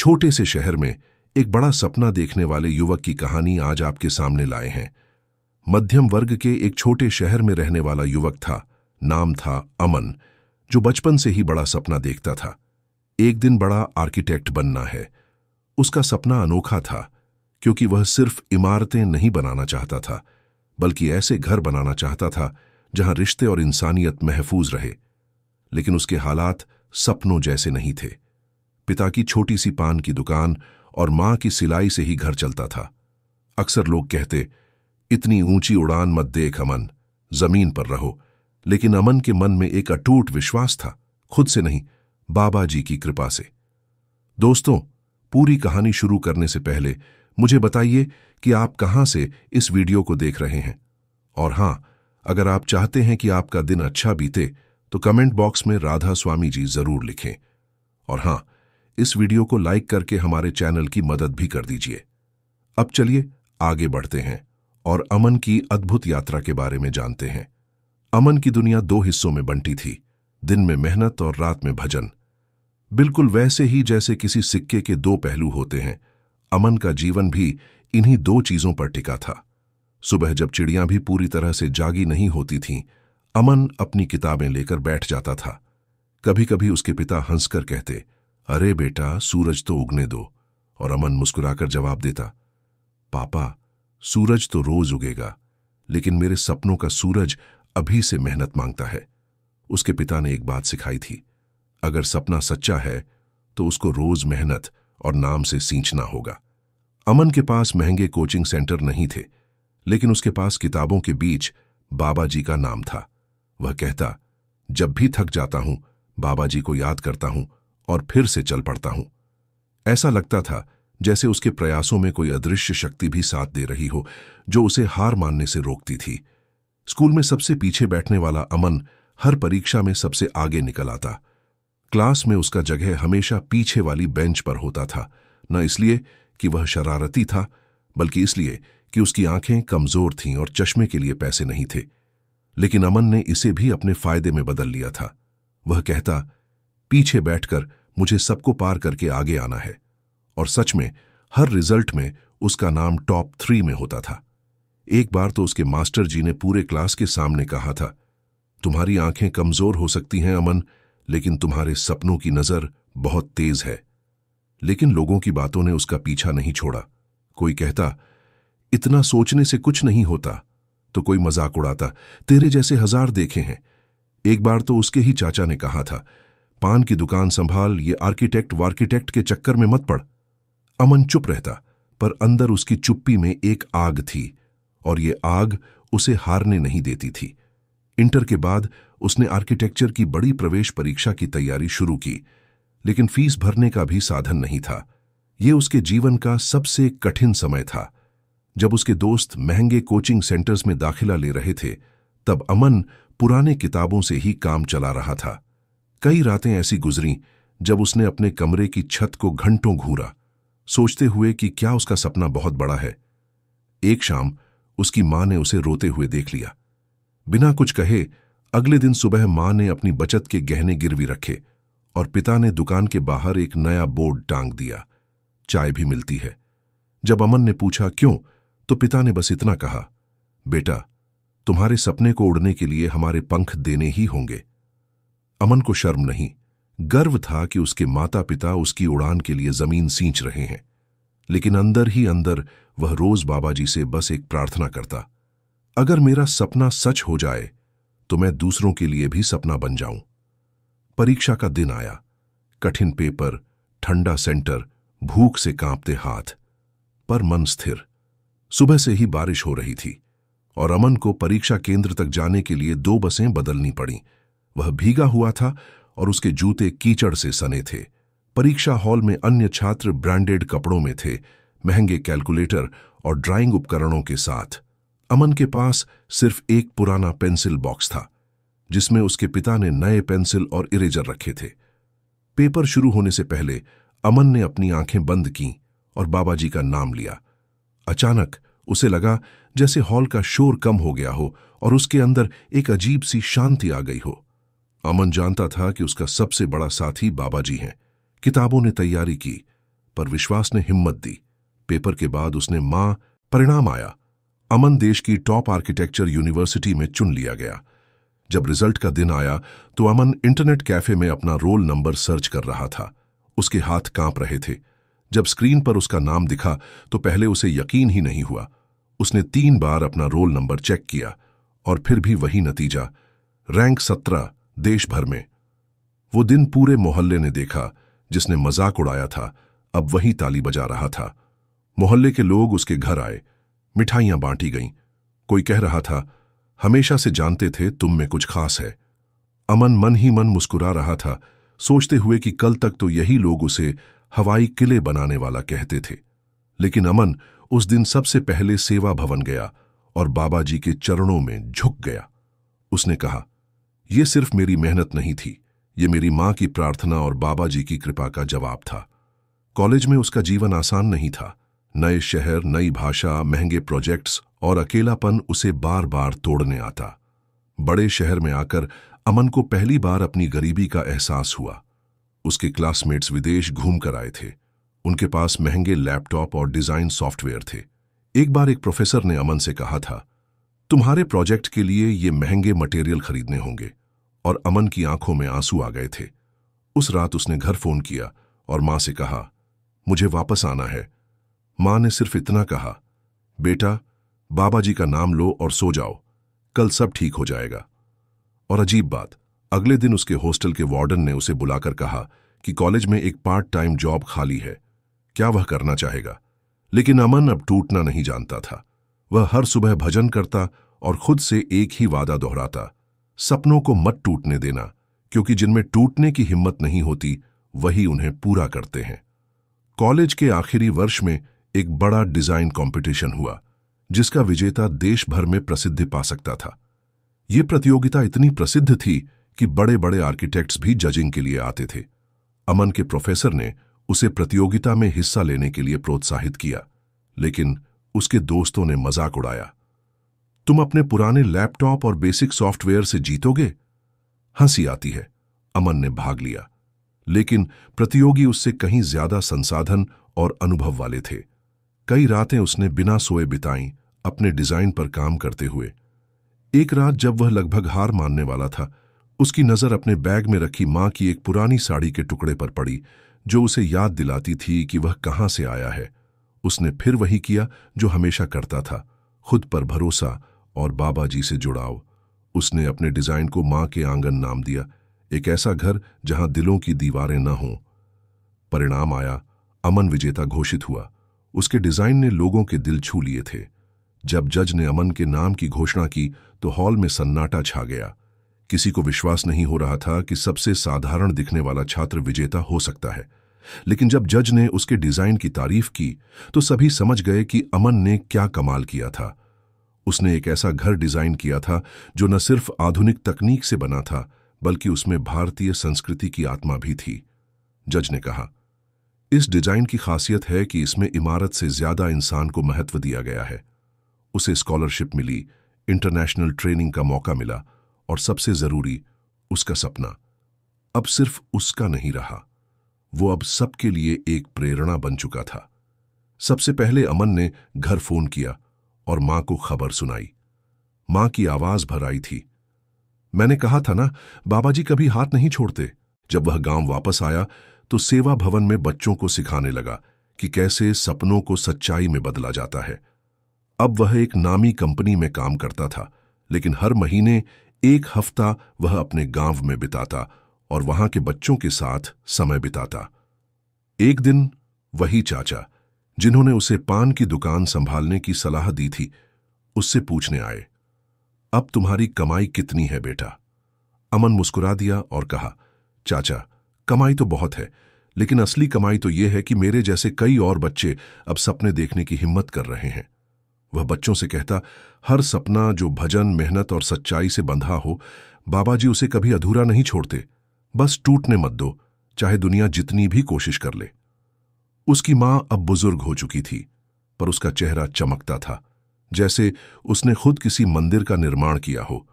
छोटे से शहर में एक बड़ा सपना देखने वाले युवक की कहानी आज आपके सामने लाए हैं। मध्यम वर्ग के एक छोटे शहर में रहने वाला युवक था। नाम था अमन, जो बचपन से ही बड़ा सपना देखता था। एक दिन बड़ा आर्किटेक्ट बनना है। उसका सपना अनोखा था, क्योंकि वह सिर्फ इमारतें नहीं बनाना चाहता था, बल्कि ऐसे घर बनाना चाहता था जहां रिश्ते और इंसानियत महफूज रहे। लेकिन उसके हालात सपनों जैसे नहीं थे। पिता की छोटी सी पान की दुकान और मां की सिलाई से ही घर चलता था। अक्सर लोग कहते, इतनी ऊंची उड़ान मत देख अमन, जमीन पर रहो। लेकिन अमन के मन में एक अटूट विश्वास था, खुद से नहीं, बाबा जी की कृपा से। दोस्तों, पूरी कहानी शुरू करने से पहले मुझे बताइए कि आप कहां से इस वीडियो को देख रहे हैं। और हां, अगर आप चाहते हैं कि आपका दिन अच्छा बीते तो कमेंट बॉक्स में राधा स्वामी जी जरूर लिखें। और हां, इस वीडियो को लाइक करके हमारे चैनल की मदद भी कर दीजिए। अब चलिए आगे बढ़ते हैं और अमन की अद्भुत यात्रा के बारे में जानते हैं। अमन की दुनिया दो हिस्सों में बंटी थी, दिन में मेहनत और रात में भजन। बिल्कुल वैसे ही जैसे किसी सिक्के के दो पहलू होते हैं, अमन का जीवन भी इन्हीं दो चीजों पर टिका था। सुबह जब चिड़ियां भी पूरी तरह से जागी नहीं होती थीं, अमन अपनी किताबें लेकर बैठ जाता था। कभी कभी उसके पिता हंसकर कहते, अरे बेटा, सूरज तो उगने दो। और अमन मुस्कुराकर जवाब देता, पापा, सूरज तो रोज उगेगा, लेकिन मेरे सपनों का सूरज अभी से मेहनत मांगता है। उसके पिता ने एक बात सिखाई थी, अगर सपना सच्चा है तो उसको रोज मेहनत और नाम से सींचना होगा। अमन के पास महंगे कोचिंग सेंटर नहीं थे, लेकिन उसके पास किताबों के बीच बाबा जी का नाम था। वह कहता, जब भी थक जाता हूं, बाबा जी को याद करता हूं और फिर से चल पड़ता हूं। ऐसा लगता था जैसे उसके प्रयासों में कोई अदृश्य शक्ति भी साथ दे रही हो, जो उसे हार मानने से रोकती थी। स्कूल में सबसे पीछे बैठने वाला अमन हर परीक्षा में सबसे आगे निकल आता। क्लास में उसका जगह हमेशा पीछे वाली बेंच पर होता था, न इसलिए कि वह शरारती था, बल्कि इसलिए कि उसकी आंखें कमजोर थीं और चश्मे के लिए पैसे नहीं थे। लेकिन अमन ने इसे भी अपने फायदे में बदल लिया था। वह कहता, पीछे बैठकर मुझे सबको पार करके आगे आना है। और सच में हर रिजल्ट में उसका नाम टॉप 3 में होता था। एक बार तो उसके मास्टर जी ने पूरे क्लास के सामने कहा था, तुम्हारी आंखें कमजोर हो सकती हैं अमन, लेकिन तुम्हारे सपनों की नजर बहुत तेज है। लेकिन लोगों की बातों ने उसका पीछा नहीं छोड़ा। कोई कहता, इतना सोचने से कुछ नहीं होता, तो कोई मजाक उड़ाता, तेरे जैसे 1000 देखे हैं। एक बार तो उसके ही चाचा ने कहा था, पान की दुकान संभाल, ये आर्किटेक्ट वार्किटेक्ट के चक्कर में मत पड़। अमन चुप रहता, पर अंदर उसकी चुप्पी में एक आग थी, और ये आग उसे हारने नहीं देती थी। इंटर के बाद उसने आर्किटेक्चर की बड़ी प्रवेश परीक्षा की तैयारी शुरू की, लेकिन फीस भरने का भी साधन नहीं था। ये उसके जीवन का सबसे कठिन समय था। जब उसके दोस्त महंगे कोचिंग सेंटर्स में दाखिला ले रहे थे, तब अमन पुराने किताबों से ही काम चला रहा था। कई रातें ऐसी गुजरीं जब उसने अपने कमरे की छत को घंटों घूरा, सोचते हुए कि क्या उसका सपना बहुत बड़ा है। एक शाम उसकी मां ने उसे रोते हुए देख लिया। बिना कुछ कहे अगले दिन सुबह मां ने अपनी बचत के गहने गिरवी रखे और पिता ने दुकान के बाहर एक नया बोर्ड टांग दिया, चाय भी मिलती है। जब अमन ने पूछा क्यों, तो पिता ने बस इतना कहा, बेटा, तुम्हारे सपने को उड़ने के लिए हमारे पंख देने ही होंगे। अमन को शर्म नहीं, गर्व था कि उसके माता पिता उसकी उड़ान के लिए जमीन सींच रहे हैं। लेकिन अंदर ही अंदर वह रोज बाबा जी से बस एक प्रार्थना करता, अगर मेरा सपना सच हो जाए तो मैं दूसरों के लिए भी सपना बन जाऊं। परीक्षा का दिन आया। कठिन पेपर, ठंडा सेंटर, भूख से कांपते हाथ, पर मन स्थिर। सुबह से ही बारिश हो रही थी और अमन को परीक्षा केंद्र तक जाने के लिए 2 बसें बदलनी पड़ी। वह भीगा हुआ था और उसके जूते कीचड़ से सने थे। परीक्षा हॉल में अन्य छात्र ब्रांडेड कपड़ों में थे, महंगे कैलकुलेटर और ड्राइंग उपकरणों के साथ। अमन के पास सिर्फ एक पुराना पेंसिल बॉक्स था, जिसमें उसके पिता ने नए पेंसिल और इरेजर रखे थे। पेपर शुरू होने से पहले अमन ने अपनी आंखें बंद कीं और बाबा जी का नाम लिया। अचानक उसे लगा जैसे हॉल का शोर कम हो गया हो और उसके अंदर एक अजीब सी शांति आ गई हो। अमन जानता था कि उसका सबसे बड़ा साथी बाबा जी हैं। किताबों ने तैयारी की, पर विश्वास ने हिम्मत दी। पेपर के बाद उसने मां परिणाम आया। अमन देश की टॉप आर्किटेक्चर यूनिवर्सिटी में चुन लिया गया। जब रिजल्ट का दिन आया तो अमन इंटरनेट कैफे में अपना रोल नंबर सर्च कर रहा था। उसके हाथ कांप रहे थे। जब स्क्रीन पर उसका नाम दिखा तो पहले उसे यकीन ही नहीं हुआ। उसने 3 बार अपना रोल नंबर चेक किया और फिर भी वही नतीजा, रैंक 17 देश भर में। वो दिन पूरे मोहल्ले ने देखा। जिसने मजाक उड़ाया था अब वही ताली बजा रहा था। मोहल्ले के लोग उसके घर आए, मिठाइयां बांटी गईं। कोई कह रहा था, हमेशा से जानते थे तुम में कुछ खास है। अमन मन ही मन मुस्कुरा रहा था, सोचते हुए कि कल तक तो यही लोग उसे हवाई किले बनाने वाला कहते थे। लेकिन अमन उस दिन सबसे पहले सेवा भवन गया और बाबा जी के चरणों में झुक गया। उसने कहा, यह सिर्फ मेरी मेहनत नहीं थी, ये मेरी मां की प्रार्थना और बाबा जी की कृपा का जवाब था। कॉलेज में उसका जीवन आसान नहीं था। नए शहर, नई भाषा, महंगे प्रोजेक्ट्स और अकेलापन उसे बार बार तोड़ने आता। बड़े शहर में आकर अमन को पहली बार अपनी गरीबी का एहसास हुआ। उसके क्लासमेट्स विदेश घूम कर आए थे। उनके पास महंगे लैपटॉप और डिजाइन सॉफ्टवेयर थे। एक बार एक प्रोफेसर ने अमन से कहा था, तुम्हारे प्रोजेक्ट के लिए ये महंगे मटेरियल खरीदने होंगे। और अमन की आंखों में आंसू आ गए थे। उस रात उसने घर फोन किया और मां से कहा, मुझे वापस आना है। मां ने सिर्फ इतना कहा, बेटा बाबा जी का नाम लो और सो जाओ, कल सब ठीक हो जाएगा। और अजीब बात, अगले दिन उसके हॉस्टल के वार्डन ने उसे बुलाकर कहा कि कॉलेज में एक पार्ट टाइम जॉब खाली है, क्या वह करना चाहेगा। लेकिन अमन अब टूटना नहीं जानता था। वह हर सुबह भजन करता और खुद से एक ही वादा दोहराता, सपनों को मत टूटने देना, क्योंकि जिनमें टूटने की हिम्मत नहीं होती वही उन्हें पूरा करते हैं। कॉलेज के आखिरी वर्ष में एक बड़ा डिजाइन कंपटीशन हुआ, जिसका विजेता देश भर में प्रसिद्धि पा सकता था। ये प्रतियोगिता इतनी प्रसिद्ध थी कि बड़े बड़े आर्किटेक्ट्स भी जजिंग के लिए आते थे। अमन के प्रोफेसर ने उसे प्रतियोगिता में हिस्सा लेने के लिए प्रोत्साहित किया, लेकिन उसके दोस्तों ने मजाक उड़ाया, तुम अपने पुराने लैपटॉप और बेसिक सॉफ्टवेयर से जीतोगे? हंसी आती है। अमन ने भाग लिया, लेकिन प्रतियोगी उससे कहीं ज्यादा संसाधन और अनुभव वाले थे। कई रातें उसने बिना सोए बिताईं, अपने डिजाइन पर काम करते हुए। एक रात जब वह लगभग हार मानने वाला था, उसकी नजर अपने बैग में रखी मां की एक पुरानी साड़ी के टुकड़े पर पड़ी, जो उसे याद दिलाती थी कि वह कहां से आया है। उसने फिर वही किया जो हमेशा करता था, खुद पर भरोसा और बाबा जी से जुड़ाव। उसने अपने डिजाइन को मां के आंगन नाम दिया, एक ऐसा घर जहां दिलों की दीवारें न हों। परिणाम आया, अमन विजेता घोषित हुआ। उसके डिजाइन ने लोगों के दिल छू लिए थे। जब जज ने अमन के नाम की घोषणा की तो हॉल में सन्नाटा छा गया। किसी को विश्वास नहीं हो रहा था कि सबसे साधारण दिखने वाला छात्र विजेता हो सकता है। लेकिन जब जज ने उसके डिजाइन की तारीफ की तो सभी समझ गए कि अमन ने क्या कमाल किया था। उसने एक ऐसा घर डिजाइन किया था जो न सिर्फ आधुनिक तकनीक से बना था, बल्कि उसमें भारतीय संस्कृति की आत्मा भी थी। जज ने कहा, इस डिजाइन की खासियत है कि इसमें इमारत से ज्यादा इंसान को महत्व दिया गया है। उसे स्कॉलरशिप मिली, इंटरनेशनल ट्रेनिंग का मौका मिला और सबसे जरूरी, उसका सपना अब सिर्फ उसका नहीं रहा, वो अब सबके लिए एक प्रेरणा बन चुका था। सबसे पहले अमन ने घर फोन किया और मां को खबर सुनाई। मां की आवाज भर आई थी, मैंने कहा था ना, बाबा जी कभी हाथ नहीं छोड़ते। जब वह गांव वापस आया तो सेवा भवन में बच्चों को सिखाने लगा कि कैसे सपनों को सच्चाई में बदला जाता है। अब वह एक नामी कंपनी में काम करता था, लेकिन हर महीने एक हफ्ता वह अपने गांव में बिताता और वहां के बच्चों के साथ समय बिताता। एक दिन वही चाचा, जिन्होंने उसे पान की दुकान संभालने की सलाह दी थी, उससे पूछने आए, अब तुम्हारी कमाई कितनी है बेटा? अमन मुस्कुरा दिया और कहा, चाचा कमाई तो बहुत है, लेकिन असली कमाई तो यह है कि मेरे जैसे कई और बच्चे अब सपने देखने की हिम्मत कर रहे हैं। वह बच्चों से कहता, हर सपना जो भजन, मेहनत और सच्चाई से बंधा हो, बाबा जी उसे कभी अधूरा नहीं छोड़ते। बस टूटने मत दो, चाहे दुनिया जितनी भी कोशिश कर ले। उसकी मां अब बुजुर्ग हो चुकी थी, पर उसका चेहरा चमकता था, जैसे उसने खुद किसी मंदिर का निर्माण किया हो।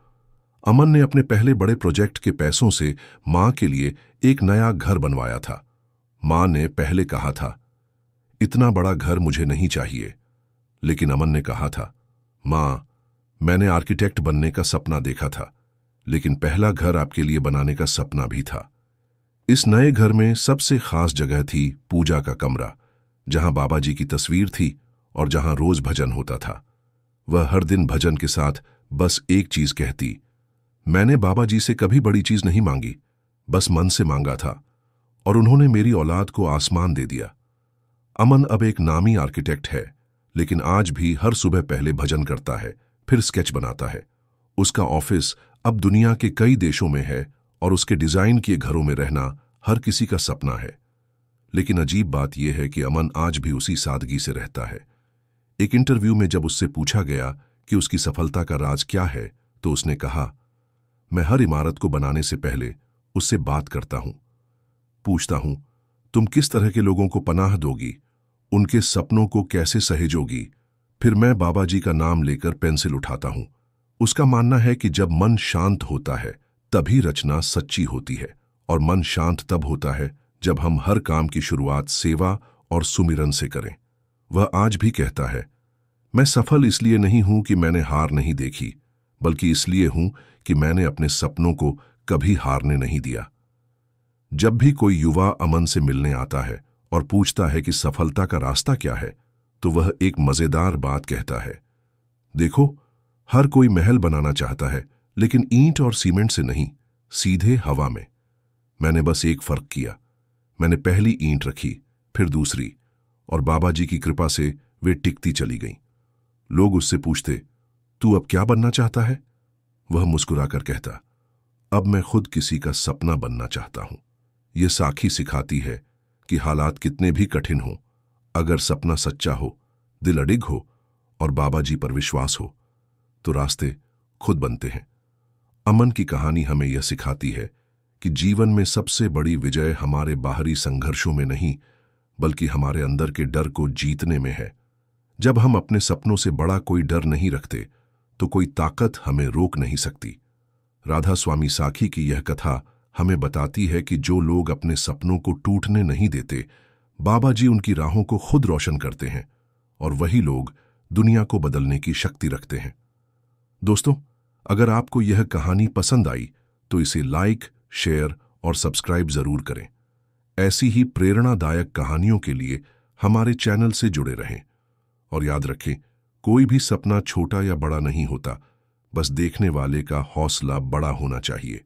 अमन ने अपने पहले बड़े प्रोजेक्ट के पैसों से मां के लिए एक नया घर बनवाया था। मां ने पहले कहा था, इतना बड़ा घर मुझे नहीं चाहिए। लेकिन अमन ने कहा था, माँ, मैंने आर्किटेक्ट बनने का सपना देखा था, लेकिन पहला घर आपके लिए बनाने का सपना भी था। इस नए घर में सबसे खास जगह थी पूजा का कमरा, जहां बाबा जी की तस्वीर थी और जहां रोज भजन होता था। वह हर दिन भजन के साथ बस एक चीज कहती, मैंने बाबा जी से कभी बड़ी चीज नहीं मांगी, बस मन से मांगा था, और उन्होंने मेरी औलाद को आसमान दे दिया। अमन अब एक नामी आर्किटेक्ट है, लेकिन आज भी हर सुबह पहले भजन करता है, फिर स्केच बनाता है। उसका ऑफिस अब दुनिया के कई देशों में है और उसके डिजाइन किए घरों में रहना हर किसी का सपना है। लेकिन अजीब बात यह है कि अमन आज भी उसी सादगी से रहता है। एक इंटरव्यू में जब उससे पूछा गया कि उसकी सफलता का राज क्या है, तो उसने कहा, मैं हर इमारत को बनाने से पहले उससे बात करता हूं, पूछता हूं, तुम किस तरह के लोगों को पनाह दोगी, उनके सपनों को कैसे सहेजोगी। फिर मैं बाबा जी का नाम लेकर पेंसिल उठाता हूं। उसका मानना है कि जब मन शांत होता है तभी रचना सच्ची होती है, और मन शांत तब होता है जब हम हर काम की शुरुआत सेवा और सुमिरन से करें। वह आज भी कहता है, मैं सफल इसलिए नहीं हूं कि मैंने हार नहीं देखी, बल्कि इसलिए हूं कि मैंने अपने सपनों को कभी हारने नहीं दिया। जब भी कोई युवा अमन से मिलने आता है और पूछता है कि सफलता का रास्ता क्या है, तो वह एक मजेदार बात कहता है, देखो, हर कोई महल बनाना चाहता है, लेकिन ईंट और सीमेंट से नहीं, सीधे हवा में। मैंने बस एक फर्क किया, मैंने पहली ईंट रखी, फिर दूसरी, और बाबा जी की कृपा से वे टिकती चली गईं। लोग उससे पूछते, तू अब क्या बनना चाहता है? वह मुस्कुराकर कहता, अब मैं खुद किसी का सपना बनना चाहता हूं। यह साखी सिखाती है कि हालात कितने भी कठिन हों, अगर सपना सच्चा हो, दिल अडिग हो और बाबा जी पर विश्वास हो, तो रास्ते खुद बनते हैं। अमन की कहानी हमें यह सिखाती है कि जीवन में सबसे बड़ी विजय हमारे बाहरी संघर्षों में नहीं, बल्कि हमारे अंदर के डर को जीतने में है। जब हम अपने सपनों से बड़ा कोई डर नहीं रखते, तो कोई ताकत हमें रोक नहीं सकती। राधा स्वामी साखी की यह कथा हमें बताती है कि जो लोग अपने सपनों को टूटने नहीं देते, बाबा जी उनकी राहों को खुद रोशन करते हैं, और वही लोग दुनिया को बदलने की शक्ति रखते हैं। दोस्तों, अगर आपको यह कहानी पसंद आई तो इसे लाइक, शेयर और सब्सक्राइब जरूर करें। ऐसी ही प्रेरणादायक कहानियों के लिए हमारे चैनल से जुड़े रहें। और याद रखें, कोई भी सपना छोटा या बड़ा नहीं होता, बस देखने वाले का हौसला बड़ा होना चाहिए।